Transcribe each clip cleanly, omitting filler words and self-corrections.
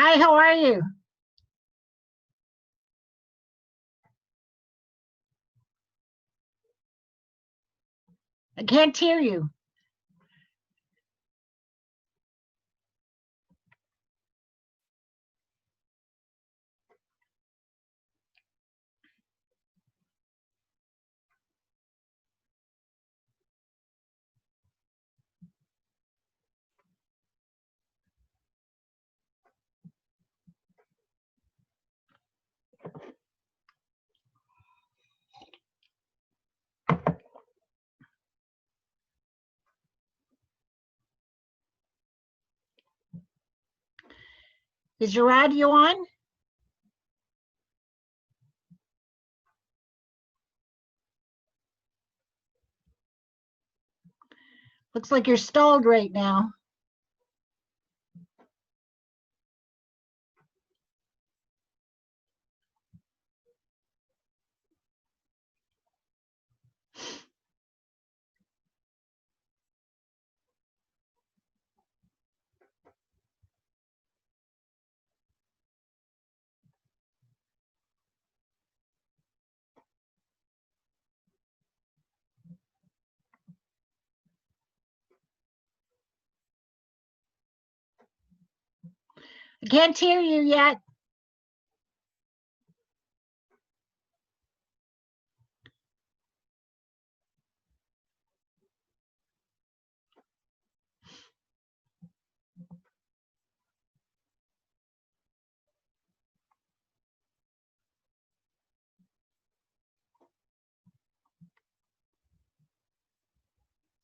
Hi, how are you? I can't hear you. Is your audio on? Looks like you're stalled right now. I can't hear you yet.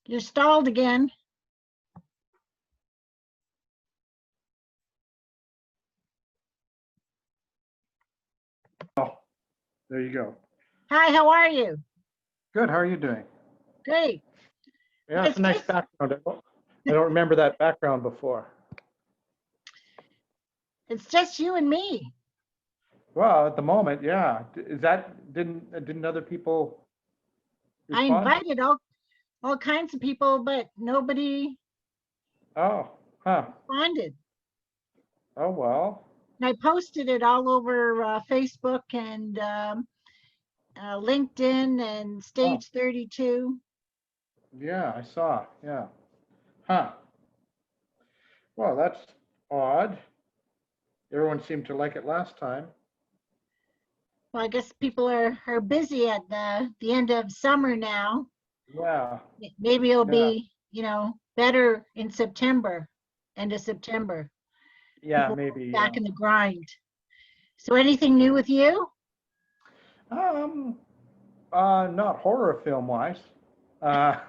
You're stalled again. Oh, there you go. Hi, how are you? Good. How are you doing? Great. Yeah, it's a nice background. I don't remember that background before. It's just you and me. Well, at the moment, yeah. Is that didn't other people I respond? invited all kinds of people, but nobody Oh, huh. responded. Oh well. And I posted it all over Facebook and LinkedIn and Oh, Stage 32. yeah, I saw. Yeah. Huh. Well, that's odd. Everyone seemed to like it last time. Well, I guess people are busy at the end of summer now. Yeah. Maybe it'll Yeah. be, better in September, end of September. Yeah, People will maybe. be Yeah. back in the grind. So anything new with you? Um, not horror film wise. Uh,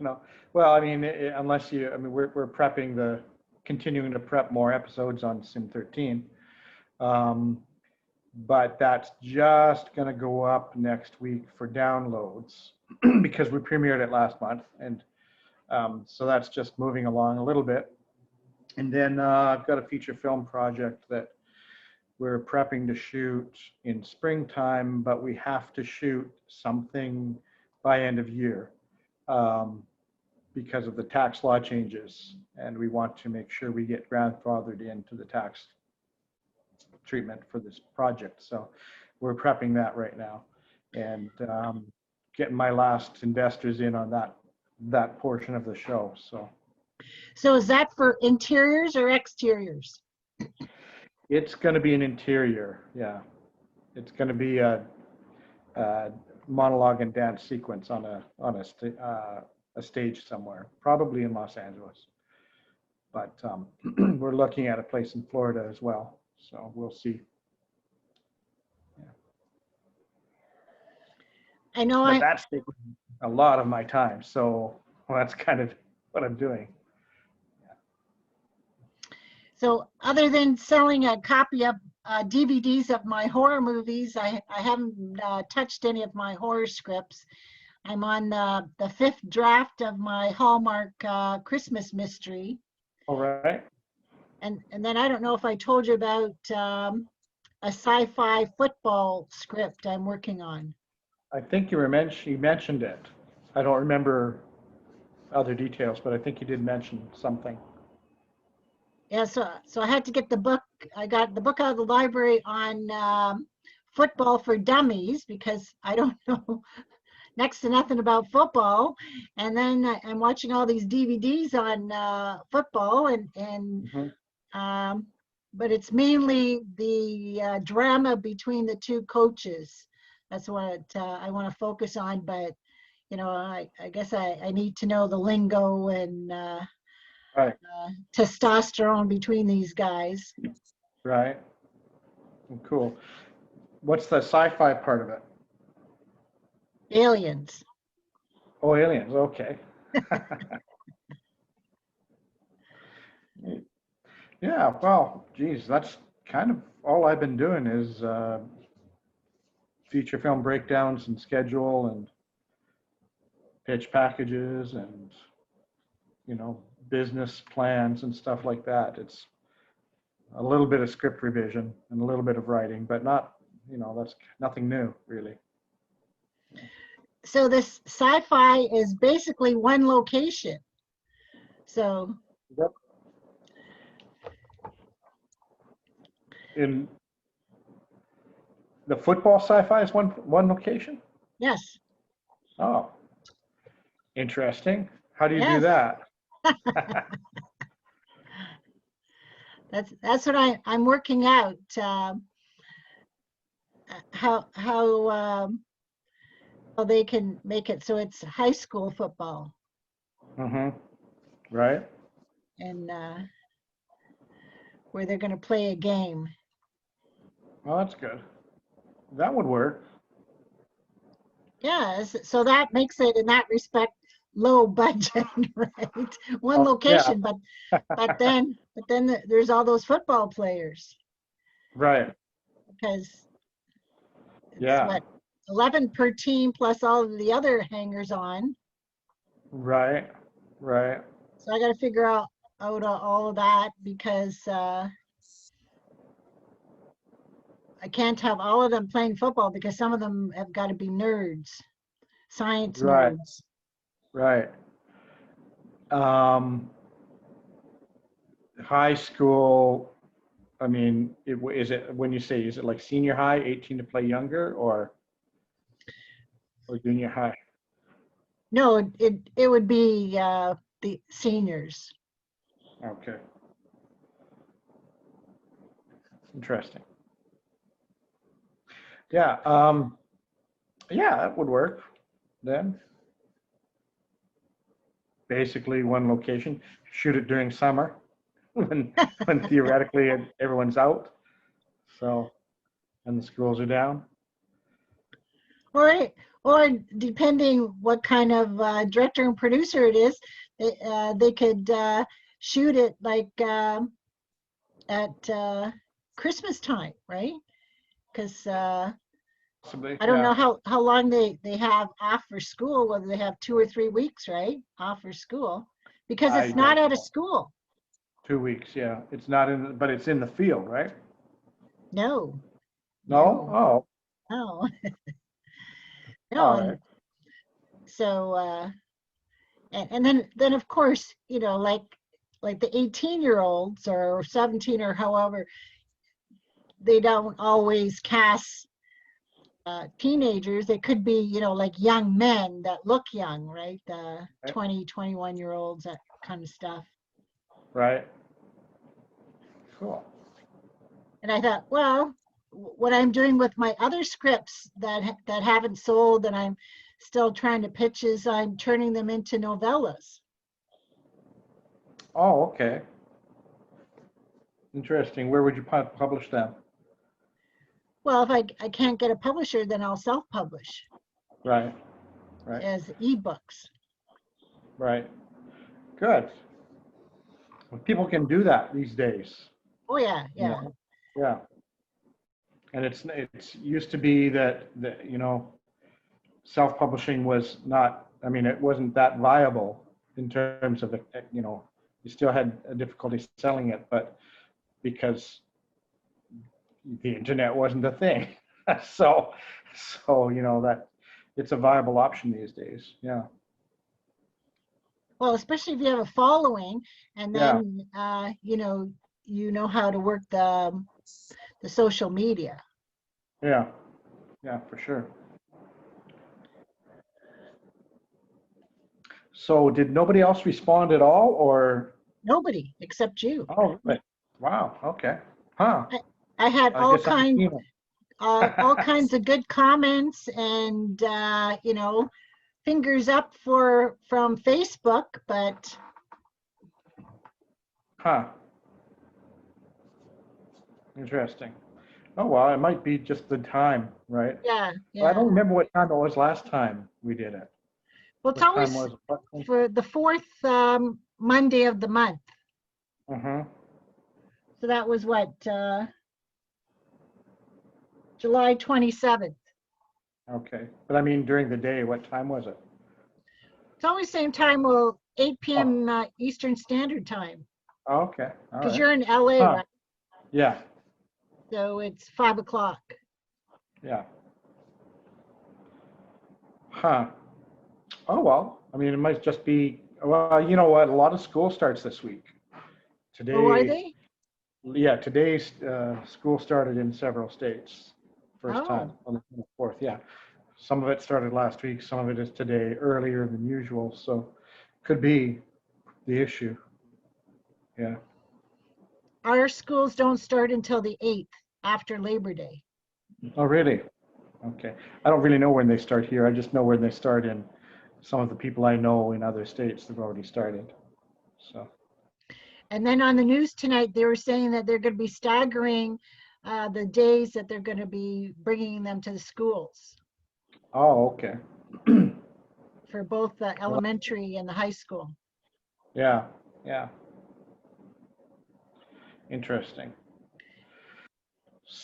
no. Well, I mean, unless you, I mean, we're prepping continuing to prep more episodes on Sim 13. Um, but that's just going to go up next week for downloads because we premiered it last month. And so that's just moving along a little bit. And then I've got a feature film project that we're prepping to shoot in springtime, but we have to shoot something by end of year um, because of the tax law changes. And we want to make sure we get grandfathered into the tax treatment for this project. So we're prepping that right now and getting my last investors in on that portion of the show. So is that for interiors or exteriors? It's going to be an interior, yeah. It's going to be a monologue and dance sequence on a stage somewhere, probably in Los Angeles. But we're looking at a place in Florida as well, so we'll see. Yeah. I know But that's taking a lot of my time, so that's kind of what I'm doing. so other than selling a copy of DVDs of my horror movies, I haven't touched any of my horror scripts. I'm on the fifth draft of my Hallmark Christmas mystery. All right. And then I don't know if I told you about a sci-fi football script I'm working on. I think you mentioned it. I don't remember other details, but I think you did mention something. Yeah, so I had to get the book. I got the book out of the library on football for dummies because I don't know next to nothing about football. And then I'm watching all these DVDs on football, Mhm. um, but it's mainly the drama between the two coaches. That's what I want to focus on. But I guess I need to know the lingo and Right, testosterone between these guys. right. Cool. What's the sci-fi part of it? Aliens. Oh, aliens. Okay. Yeah, well, geez, that's kind of all I've been doing is feature film breakdowns and schedule and pitch packages and, business plans and stuff like that. It's a little bit of script revision and a little bit of writing, but not, that's nothing new, really. So this sci-fi is basically one location. So Yep. In the football sci-fi is one location? yes, Oh, interesting. How do you do yes, that? that's what I'm working out. How how they can make it so it's high school football Mm-hmm. Right. and where they're going to play a game. Well, that's good. That would work. Yes, so that makes it in that respect low budget, right? One Oh, yeah. location, but then there's all those football players Right. because it's Yeah. what 11 per team plus all of the other hangers on. Right. Right. So I got to figure out all of that because I can't have all of them playing football because some of them have got to be nerds, science Right. nerds. Right. Um, high school, I mean, is it when you say, is it like senior high, 18 to play younger, or junior high? No, it would be the seniors. Okay. Interesting. Yeah. Yeah, that would work then. Basically one location. Shoot it during summer when theoretically everyone's out. So, and the schools are down. Or or depending what kind of director and producer it is, they could shoot it like at Christmas time, right? Because Possibly, I don't yeah. know how long they have off for school, whether they have 2 or 3 weeks, right? Off for school, because I it's not don't at a know. school. 2 weeks, yeah. It's not in, but it's in the field, right? No, No? no, Oh, no, no. all right. And so and then of course, like the 18-year-olds or 17 or however, they don't always cast teenagers. It could be, like young men that look young, right? 20, 21-year-olds, that kind of stuff. Right. Cool. And I thought, well, what I'm doing with my other scripts that haven't sold and I'm still trying to pitch is I'm turning them into novellas. Oh, okay. Interesting. Where would you publish them? Well, if I can't get a publisher, then I'll self-publish Right. Right. as ebooks. Right. Good. Well, people can do that these days. Oh yeah, You yeah. know? Yeah. And it's used to be that self-publishing was not, I mean, it wasn't that viable in terms of, you still had a difficulty selling it, but because the internet wasn't a thing. so, that it's a viable option these days. Yeah. Well, especially if you have a following, and Yeah. then you know how to work the social media. Yeah, yeah, for sure. So did nobody else respond at all, or? Nobody except you. Oh, really? Wow, okay. Huh, I had I guess I'm human. all kinds of good comments and fingers up from Facebook, but Huh, interesting. Oh, well, it might be just the time, right? yeah, Well, I yeah. don't remember what time it was last time we did it. Well, it's What time always was it? for the fourth Monday of the month. Mm-hmm. So that was what, July 27th. Okay, but I mean during the day, what time was it? It's always same time, well, 8 Oh, p.m. Eastern Standard Time, okay, all because right. you're in LA, Huh, right? yeah, So it's 5 o'clock. yeah. Huh. Oh, well, I mean, it might just be, well, you know what? A lot of school starts this week. Oh, are Today, they? yeah, today's school started in several states. First time Oh, on the 24th, yeah. Some of it started last week, some of it is today, earlier than usual, so could be the issue. Yeah. our schools don't start until the 8th after Labor Day. Oh, really? Okay. I don't really know when they start here. I just know when they start in some of the people I know in other states. They've already started. So, And then on the news tonight, they were saying that they're going to be staggering the days that they're going to be bringing them to the schools oh, okay. for both the Well, elementary and the high school. yeah, yeah. Interesting.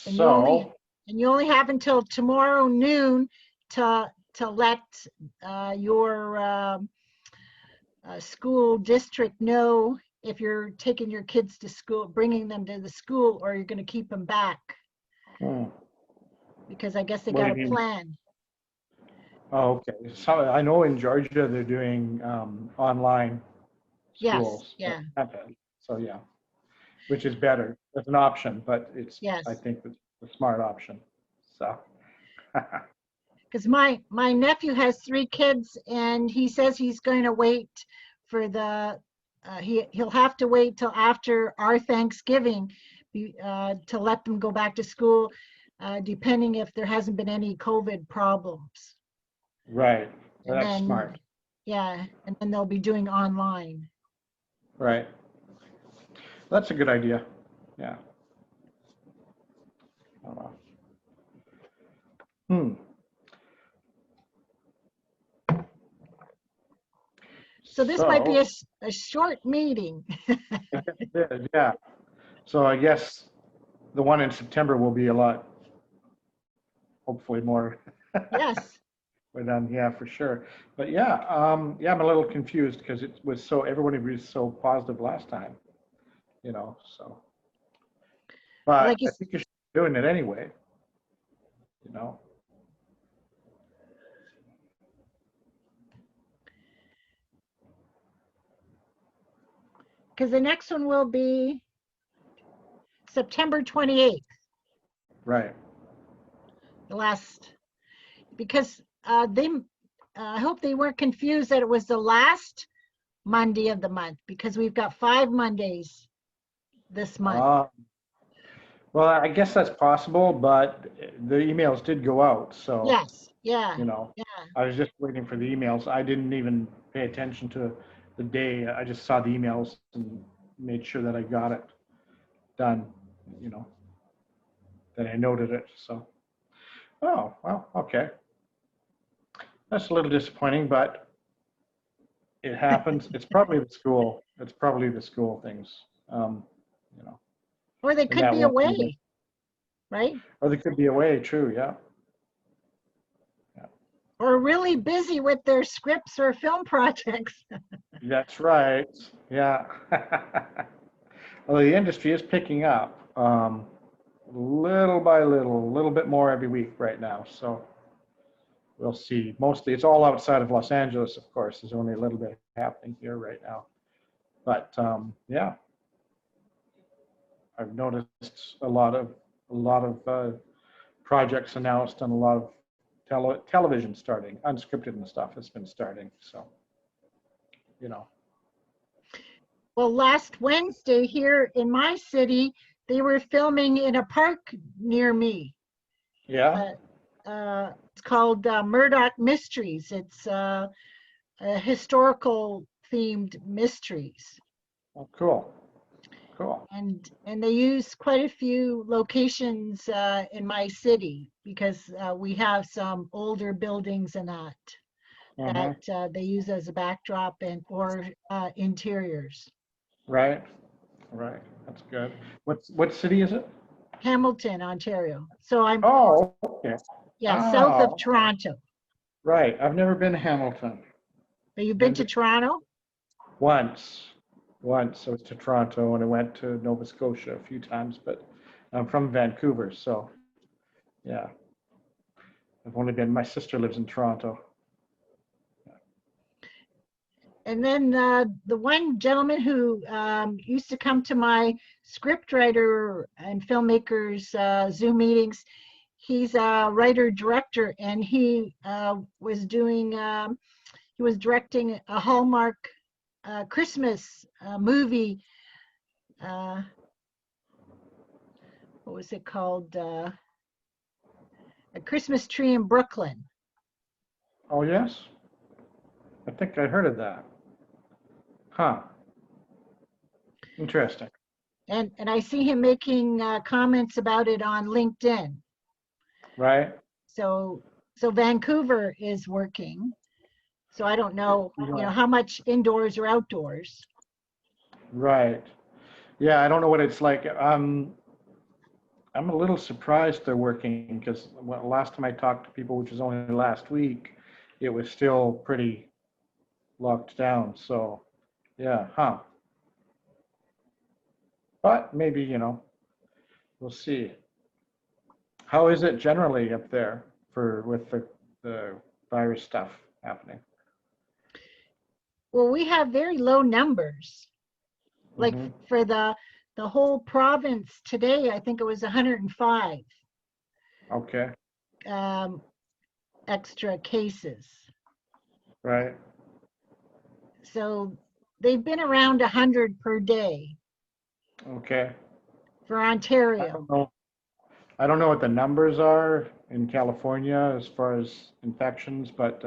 And you only So, and you only have until tomorrow noon to let your school district know if you're taking your kids to school, bringing them to the school, or you're going to keep them back, hmm, because I guess they what got do a you mean? plan. Oh, okay. So I know in Georgia they're doing online Yes, schools. yeah, So yeah, which is better. It's an option, but it's, I yes. think, the smart option. So, Because my nephew has 3 kids, and he says he's going to wait for he'll have to wait till after our Thanksgiving to let them go back to school, depending if there hasn't been any COVID problems. right. Well, And that's then, smart. yeah, and then they'll be doing online. Right. That's a good idea. Yeah. Oh, well. Hmm. So this might be So, a short meeting. I guess it is, yeah. So I guess the one in September will be a lot, hopefully more. Yes. We're done, yeah, for sure. But yeah, yeah, I'm a little confused because it was so, everybody was so positive last time, so. But Like you, I think you should be doing it anyway, you know. because the next one will be September 28th, Right. the last, because I hope they weren't confused that it was the last Monday of the month, because we've got 5 Mondays this month. Uh, well, I guess that's possible, but the emails did go out, so, Yes, yeah, you know, yeah. I was just waiting for the emails. I didn't even pay attention to the day. I just saw the emails and made sure that I got it done, you know, that I noted it. So, oh, well, okay. That's a little disappointing, but it happens. It's probably the school. It's probably the school things, um, you know, Or they and could that be won't be the, away, right? or they could be away, true, yeah. Yeah. Or really busy with their scripts or film projects. That's right. Yeah. Well, the industry is picking up little by little, a little bit more every week right now. So we'll see. Mostly, it's all outside of Los Angeles, of course. There's only a little bit happening here right now. But yeah, I've noticed a lot of projects announced and a lot of television starting, unscripted and stuff has been starting. So, you know. Well, last Wednesday here in my city, they were filming in a park near me. Yeah. It's called Murdoch Mysteries. It's historical themed mysteries. Oh, cool. Cool. And they use quite a few locations in my city because we have some older buildings and that they use as a backdrop and or interiors. Right. Right. That's good. What city is it? Hamilton, Ontario. So I'm Oh, okay. south of Oh, Toronto. right. I've never been to Hamilton. Have you been Been to to Toronto? once. Once I was to Toronto and I went to Nova Scotia a few times, but I'm from Vancouver, so yeah. I've only been, my sister lives in Toronto. And then the one gentleman who used to come to my scriptwriter and filmmakers Zoom meetings, he's a writer director, and he was doing he was directing a Hallmark Christmas movie. What was it called? A Christmas Tree in Brooklyn. Oh, yes? I think I heard of that. Huh. Interesting. And I see him making comments about it on LinkedIn. Right? So Vancouver is working. So I don't know, Right. how much indoors or outdoors. Right. Yeah, I don't know what it's like. I'm a little surprised they're working because last time I talked to people, which was only last week, it was still pretty locked down. So, yeah, huh. But maybe, we'll see. How is it generally up there with the virus stuff happening? Well, we have very low numbers. Like Hmm. for the whole province today, I think it was 105 Okay, um, extra cases. right. So they've been around 100 per day Okay. for I Ontario. don't know. I don't know what the numbers are in California as far as infections, but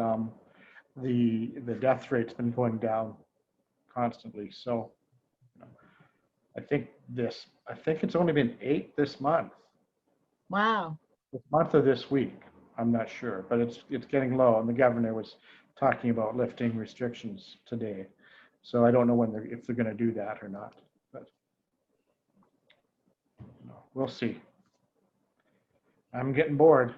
the death rate's been going down constantly. So I think it's only been 8 Wow. this month or this week. I'm not sure, but it's getting low, and the governor was talking about lifting restrictions today. So I don't know if they're going to do that or not, but we'll see. I'm getting bored.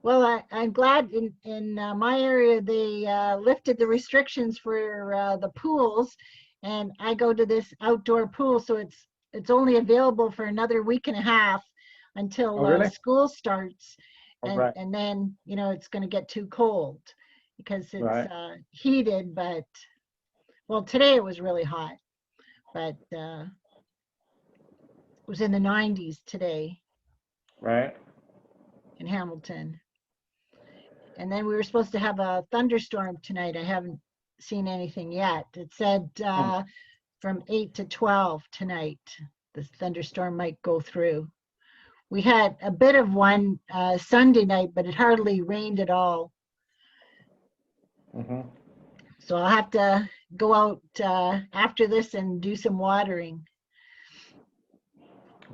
Well, I'm glad in my area they lifted the restrictions for the pools, and I go to this outdoor pool, so it's only available for another week and a half Oh, until really? school starts, All right. and then it's going to get too cold because it's Right. heated. But well, today it was really hot, but it was in the 90s today Right. in Hamilton. And then we were supposed to have a thunderstorm tonight. I haven't seen anything yet. It said Hmm. from 8 to 12 tonight, the thunderstorm might go through. We had a bit of one Sunday night, but it hardly rained at all. Mm-hmm. So I'll have to go out after this and do some watering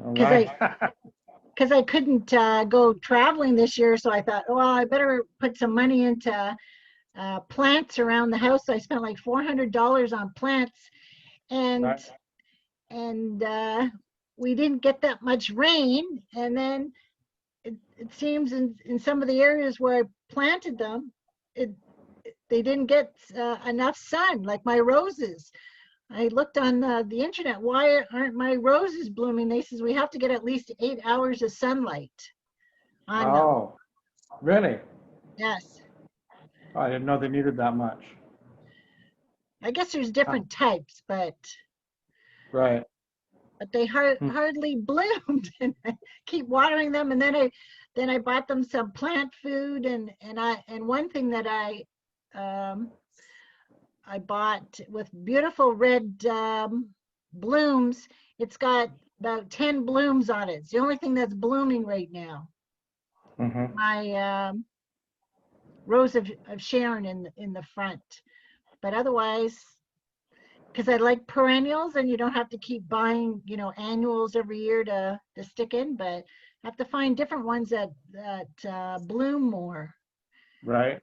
All because right. I couldn't go traveling this year. So I thought, well, I better put some money into plants around the house. I spent like $400 on plants, and Right. and we didn't get that much rain. And then it seems in some of the areas where I planted them, they didn't get enough sun, like my roses. I looked on the internet. Why aren't my roses blooming? They says we have to get at least 8 hours of sunlight on them. Oh, really? Yes. Oh, I didn't know they needed that much. I guess there's different types, but Right. they Hmm. hardly bloomed. And I keep watering them, and then I bought them some plant food, and one thing that um, I bought with beautiful red blooms. It's got about 10 blooms on it. It's the only thing that's blooming right now. Hmm. My Rose of Sharon in the front. But otherwise, because I like perennials, and you don't have to keep buying, annuals every year to stick in, but I have to find different ones that bloom more. Right.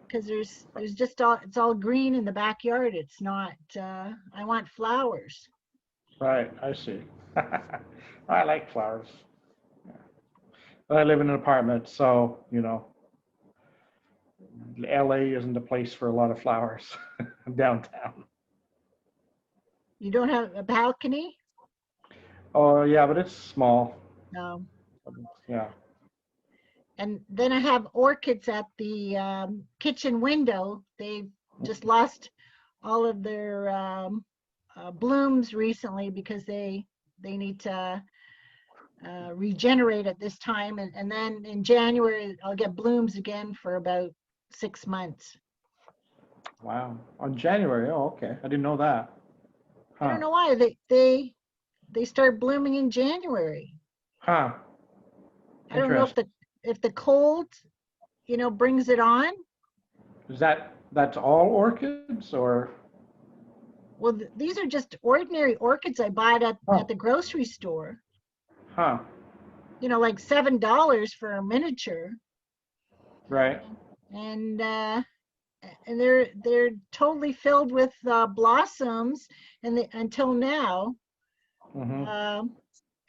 Because there's just it's all green in the backyard. It's not. I want flowers. Right. I see. I like flowers. But I live in an apartment, so LA isn't a place for a lot of flowers downtown. You don't have a balcony? Oh yeah, but it's small. No. Yeah. And then I have orchids at the kitchen window. They've just lost all of their blooms recently because they need to regenerate at this time. And then in January, I'll get blooms again for about 6 months. Wow. On January. Oh, okay. I didn't know that. I don't Huh. know why they start blooming in January. Huh. I don't know Interesting. if the cold, brings it on. That's all orchids or? Well, these are just ordinary orchids I bought at Oh, the grocery store. huh. Like $7 for a miniature, Right. and they're totally filled with blossoms, and until now, Mm-hmm. um,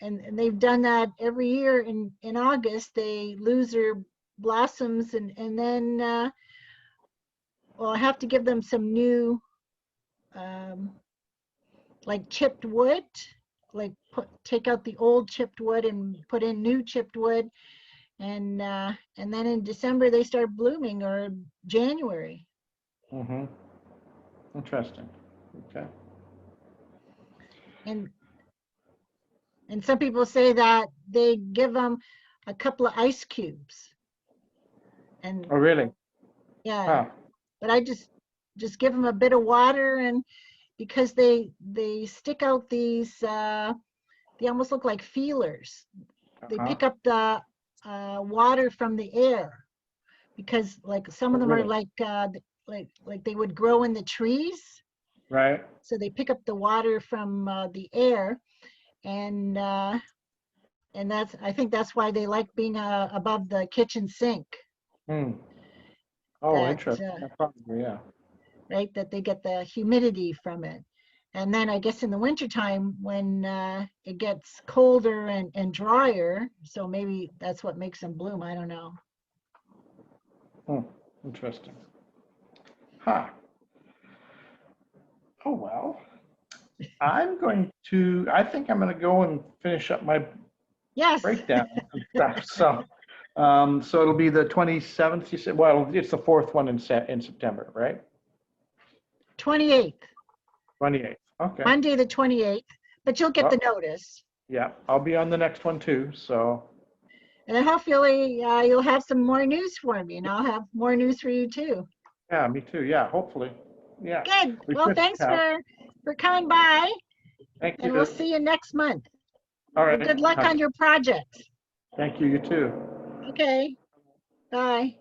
and they've done that every year in August. They lose their blossoms, and then well, I have to give them some new um, like chipped wood, like take out the old chipped wood and put in new chipped wood, and then in December they start blooming, or January. Mm-hmm. Interesting. Okay. And some people say that they give them a couple of ice cubes, and Oh, really? yeah, Huh. but I just give them a bit of water, and because they stick out these they almost look like feelers. They Uh-huh. pick up the water from the air, because like some Oh, of them are really? like they would grow in the trees, Right. so they pick up the water from the air, and I think that's why they like being above the kitchen sink. Hmm. Oh, That interesting. Probably, yeah. right, that they get the humidity from it. And then I guess in the wintertime, when it gets colder and drier, so maybe that's what makes them bloom. I don't know. Hmm. Interesting. Huh. Oh, well. I think I'm going to go and finish up my Yes, breakdown and stuff. So it'll be the 27th, you said? Well, it's the fourth one in September, right? 28th, 28th. Okay. Monday the 28th, but you'll get the Well, notice. yeah, I'll be on the next one too. So And hopefully you'll have some more news for me, and I'll have more news for you too. yeah, me too. Yeah, hopefully. Yeah, Good. we Well, should thanks have. for coming by, Thank and we'll you. see you next month. All Well, right. good luck on your project. Thank you. You too. Okay. Bye.